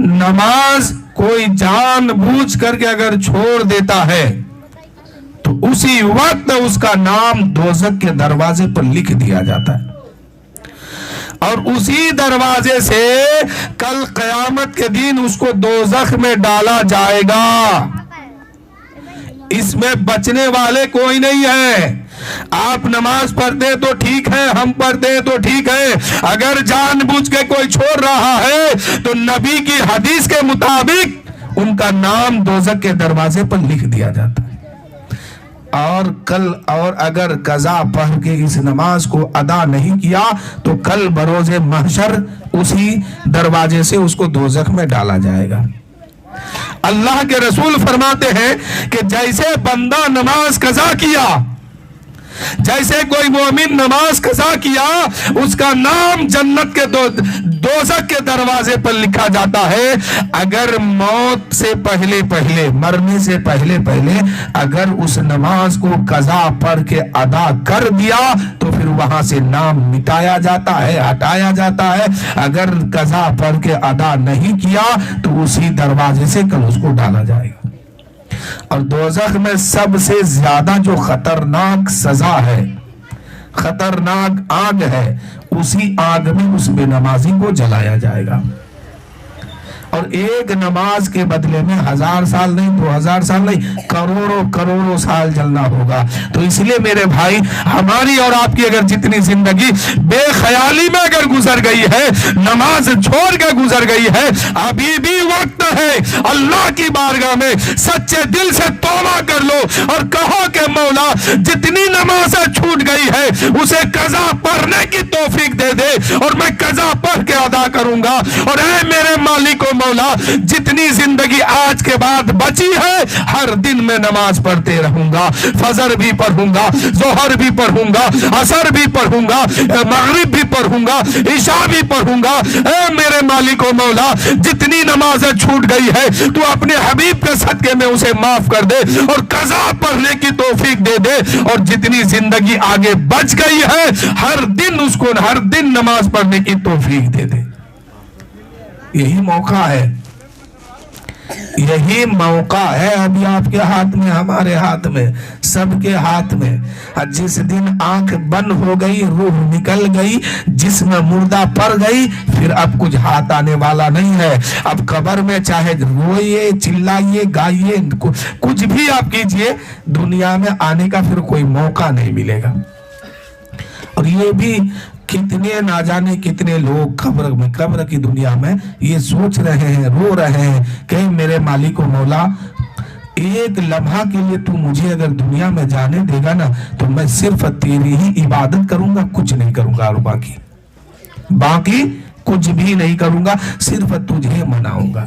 نماز کوئی جان بوجھ کر کے اگر چھوڑ دیتا ہے تو اسی وقت اس کا نام دوزخ کے دروازے پر لکھ دیا جاتا ہے، اور اسی دروازے سے کل قیامت کے دن اس کو دوزخ میں ڈالا جائے گا۔ اس میں بچنے والے کوئی نہیں ہے۔ آپ نماز پڑھتے تو ٹھیک ہے، ہم پڑھتے تو ٹھیک ہے، اگر جان بوجھ کے کوئی چھوڑ رہا ہے تو نبی کی حدیث کے مطابق ان کا نام دوزخ کے دروازے پر لکھ دیا جاتا ہے۔ اور اگر قضا پڑھ کے اس نماز کو ادا نہیں کیا تو کل بروز محشر اسی دروازے سے اس کو دوزخ میں ڈالا جائے گا۔ اللہ کے رسول فرماتے ہیں کہ جیسے بندہ نماز قضا کیا، جیسے کوئی مومن نماز قضا کیا، اس کا نام جنت کے دوزخ کے دروازے پر لکھا جاتا ہے۔ اگر موت سے پہلے مرنے سے پہلے اگر اس نماز کو قضا پڑھ کے ادا کر دیا تو پھر وہاں سے نام مٹایا جاتا ہے، ہٹایا جاتا ہے۔ اگر قضا پڑھ کے ادا نہیں کیا تو اسی دروازے سے کل اس کو ڈالا جائے گا۔ اور دوزخ میں سب سے زیادہ جو خطرناک سزا ہے، خطرناک آگ ہے، اسی آگ میں اس بے نمازی کو جلایا جائے گا۔ اور ایک نماز کے بدلے میں 1000 سال نہیں، 2000 سال نہیں، کروڑوں سال جلنا ہوگا۔ تو اس لیے میرے بھائی، ہماری اور آپ کی اگر جتنی زندگی بے خیالی میں اگر گزر گئی ہے، نماز چھوڑ کے گزر گئی ہے، ابھی بھی وقت ہے اللہ کی بارگاہ میں سچے دل سے توبہ کر لو اور کہو کہ مولا جتنی نمازیں چھوٹ گئی ہے اسے قضا پڑھنے کی توفیق دے دے، اور میں قضا پڑھ کے ادا کروں گا۔ اور اے میرے مالک و مولا، جتنی زندگی آج کے بعد بچی ہے ہر دن میں نماز پڑھتے رہوں گا، فجر بھی پڑھوں گا، ظہر بھی پڑھوں گا، عصر بھی پڑھوں گا، مغرب بھی پڑھوں گا، عشاء بھی پڑھوں گا۔ اے میرے مالک و مولا، جتنی نمازیں چھوٹ گئی ہے تو اپنے حبیب کے صدقے میں اسے معاف کر دے اور قضا پڑھنے کی توفیق دے دے، اور جتنی زندگی آگے بچ گئی ہے ہر دن اس کو ہر دن نماز پڑھنے کی توفیق دے دے۔ یہی موقع ہے، یہی موقع ہے ابھی آپ کے ہاتھ میں، ہمارے ہاتھ میں، سب کے ہاتھ میں۔ جس دن آنکھ بند ہو گئی، روح نکل گئی، جسم مردہ پڑ گئی، پھر اب کچھ ہاتھ آنے والا نہیں ہے۔ اب قبر میں چاہے روئیے، چلائیے، گائیے، کچھ بھی آپ کیجئے، دنیا میں آنے کا پھر کوئی موقع نہیں ملے گا۔ اور یہ بھی کتنے نہ جانے کتنے لوگ قبر کی دنیا میں یہ سوچ رہے ہیں، رو رہے ہیں کہ میرے مالک و مولا، ایک لمحہ کے لیے تو مجھے اگر دنیا میں جانے دے گا نا تو میں صرف تیری ہی عبادت کروں گا، کچھ نہیں کروں گا، اور باقی کچھ بھی نہیں کروں گا، صرف تجھے مناؤں گا۔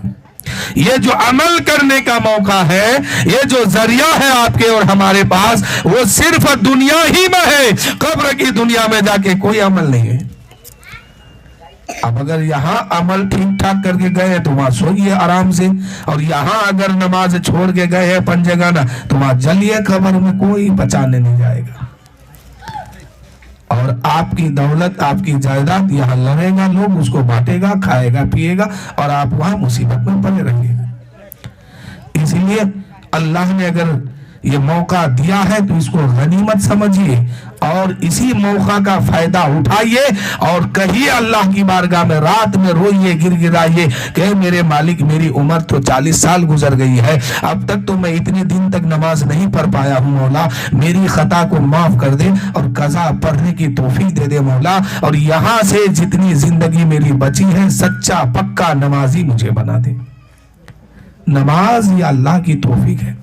یہ جو عمل کرنے کا موقع ہے، یہ جو ذریعہ ہے آپ کے اور ہمارے پاس، وہ صرف دنیا ہی میں ہے، قبر کی دنیا میں جا کے کوئی عمل نہیں ہے۔ اب اگر یہاں عمل ٹھیک ٹھاک کر کے گئے ہیں تو وہاں سوئیے آرام سے، اور یہاں اگر نماز چھوڑ کے گئے ہیں پنجگانہ تو وہاں جلیے، قبر میں کوئی بچانے نہیں جائے گا۔ اور آپ کی دولت، آپ کی جائیداد یہاں لڑے گا، لوگ اس کو بانٹے گا، کھائے گا، پیے گا، اور آپ وہاں مصیبت میں پڑے رہیں گے۔ اس لیے اللہ نے اگر یہ موقع دیا ہے تو اس کو غنیمت سمجھیے اور اسی موقع کا فائدہ اٹھائیے، اور کہیے اللہ کی بارگاہ میں، رات میں روئیے، گر گرائیے کہ میرے مالک میری عمر تو 40 سال گزر گئی ہے، اب تک تو میں اتنے دن تک نماز نہیں پڑھ پایا ہوں، مولا میری خطا کو معاف کر دے اور قضا پڑھنے کی توفیق دے دے مولا، اور یہاں سے جتنی زندگی میری بچی ہے سچا پکا نمازی مجھے بنا دے۔ نماز یہ اللہ کی توفیق ہے۔